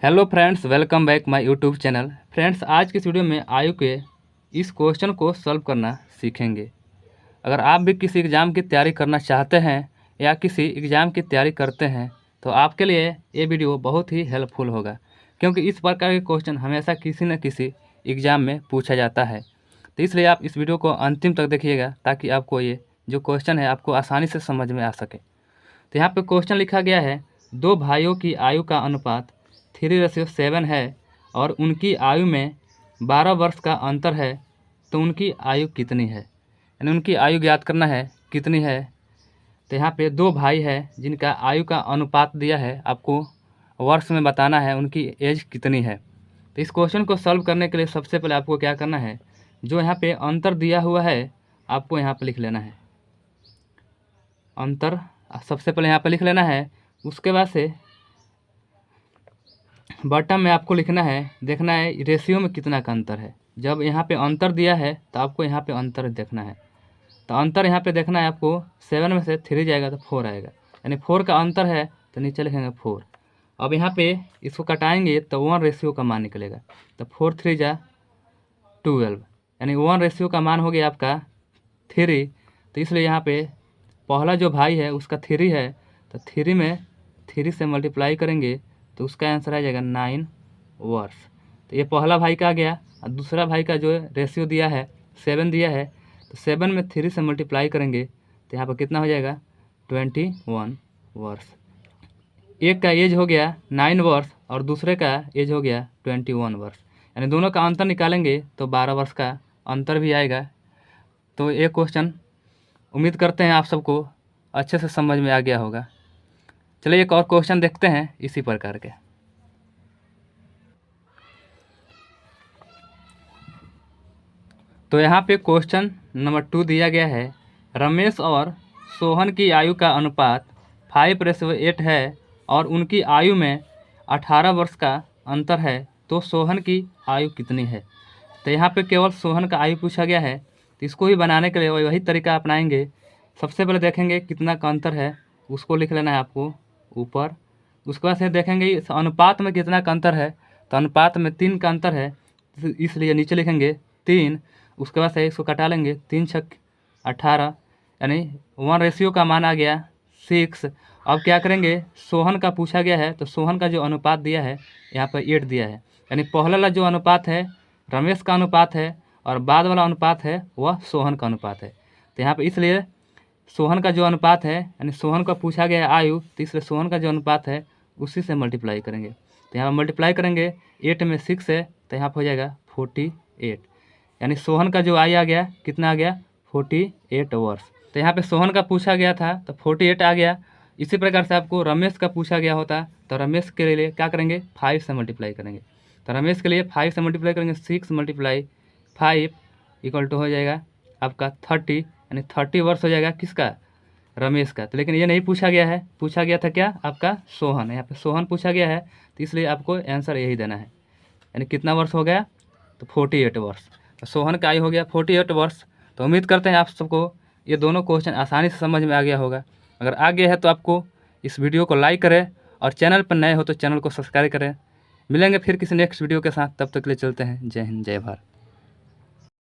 Hello friends, welcome back my YouTube channel. Friends, आज की इस वीडियो में आयु के इस क्वेश्चन को सॉल्व करना सीखेंगे। अगर आप भी किसी एग्ज़ाम की तैयारी करना चाहते हैं या किसी एग्ज़ाम की तैयारी करते हैं तो आपके लिए ये वीडियो बहुत ही हेल्पफुल होगा, क्योंकि इस प्रकार के क्वेश्चन हमेशा किसी न किसी एग्ज़ाम में पूछा जाता है। तो इसलिए आप इस वीडियो को अंतिम तक देखिएगा ताकि आपको ये जो क्वेश्चन है आपको आसानी से समझ में आ सके। तो यहाँ पे क्वेश्चन लिखा गया है, दो भाइयों की आयु का अनुपात 3:7 है और उनकी आयु में 12 वर्ष का अंतर है, तो उनकी आयु कितनी है। यानी उनकी आयु ज्ञात करना है कितनी है। तो यहाँ पे दो भाई है जिनका आयु का अनुपात दिया है, आपको वर्ष में बताना है उनकी एज कितनी है। तो इस क्वेश्चन को सॉल्व करने के लिए सबसे पहले आपको क्या करना है, जो यहाँ पे अंतर दिया हुआ है आपको यहाँ पे लिख लेना है। अंतर सबसे पहले यहाँ पे लिख लेना है। उसके बाद से बॉटम में आपको लिखना है, देखना है रेशियो में कितना का अंतर है। जब यहाँ पे अंतर दिया है तो आपको यहाँ पे अंतर देखना है। तो अंतर यहाँ पे देखना है आपको, 7 में से 3 जाएगा तो 4 आएगा, यानी 4 का अंतर है तो नीचे लिखेंगे 4। अब यहाँ पे इसको कटाएंगे तो 1 रेशियो का मान निकलेगा। तो 4 3 जा 12, यानी 1 रेशियो का मान हो गया आपका 3। तो इसलिए यहाँ पे पहला जो भाई है उसका 3 है, तो 3 में 3 से मल्टीप्लाई करेंगे तो उसका आंसर आ जाएगा 9 वर्ष। तो ये पहला भाई का आ गया। और दूसरा भाई का जो रेशियो दिया है 7 दिया है, तो 7 में 3 से मल्टीप्लाई करेंगे तो यहाँ पर कितना हो जाएगा 21 वर्ष। एक का एज हो गया 9 वर्ष और दूसरे का एज हो गया 21 वर्ष, यानी दोनों का अंतर निकालेंगे तो 12 वर्ष का अंतर भी आएगा। तो ये क्वेश्चन उम्मीद करते हैं आप सबको अच्छे से समझ में आ गया होगा। चलिए एक और क्वेश्चन देखते हैं इसी प्रकार के। तो यहाँ पे क्वेश्चन नंबर 2 दिया गया है, रमेश और सोहन की आयु का अनुपात 5:8 है और उनकी आयु में 18 वर्ष का अंतर है, तो सोहन की आयु कितनी है। तो यहाँ पे केवल सोहन का आयु पूछा गया है, तो इसको भी बनाने के लिए वही तरीका अपनाएंगे। सबसे पहले देखेंगे कितना का अंतर है, उसको लिख लेना है आपको ऊपर। उसके बाद से देखेंगे इस अनुपात में कितना का अंतर है, तो अनुपात में 3 का अंतर है, इसलिए नीचे लिखेंगे 3। उसके बाद से इसको कटा लेंगे, 3 छक 18, यानी 1 रेशियो का मान आ गया 6। अब क्या करेंगे, सोहन का पूछा गया है, तो सोहन का जो अनुपात दिया है यहाँ पर 8 दिया है, यानी पहला वाला जो अनुपात है रमेश का अनुपात है और बाद वाला अनुपात है वह सोहन का अनुपात है। तो यहाँ पर इसलिए सोहन का जो अनुपात है, यानी सोहन का पूछा गया है आयु, तो इसलिए सोहन का जो अनुपात है उसी से मल्टीप्लाई करेंगे। तो यहाँ मल्टीप्लाई करेंगे 8 में 6 है, तो यहाँ पर हो जाएगा 48, यानी सोहन का जो आयु आ गया कितना आ गया 48 वर्ष। तो यहाँ पे सोहन का पूछा गया था तो 48 आ गया। इसी प्रकार से आपको रमेश का पूछा गया होता तो रमेश के लिए क्या करेंगे 5 से मल्टीप्लाई करेंगे। तो रमेश के लिए 5 से मल्टीप्लाई करेंगे, 6 × 5 इक्वल टू हो जाएगा आपका 30, यानी 30 वर्ष हो जाएगा किसका, रमेश का। तो लेकिन ये नहीं पूछा गया है, पूछा गया था क्या आपका सोहन, यहाँ पे सोहन पूछा गया है, तो इसलिए आपको आंसर यही देना है। यानी कितना वर्ष हो गया, तो 48 वर्ष। तो सोहन का आयु हो गया 48 वर्ष। तो उम्मीद करते हैं आप सबको ये दोनों क्वेश्चन आसानी से समझ में आ गया होगा। अगर आ गया है तो आपको इस वीडियो को लाइक करें और चैनल पर नए हो तो चैनल को सब्सक्राइब करें। मिलेंगे फिर किसी नेक्स्ट वीडियो के साथ, तब तक के लिए चलते हैं। जय हिंद, जय भारत।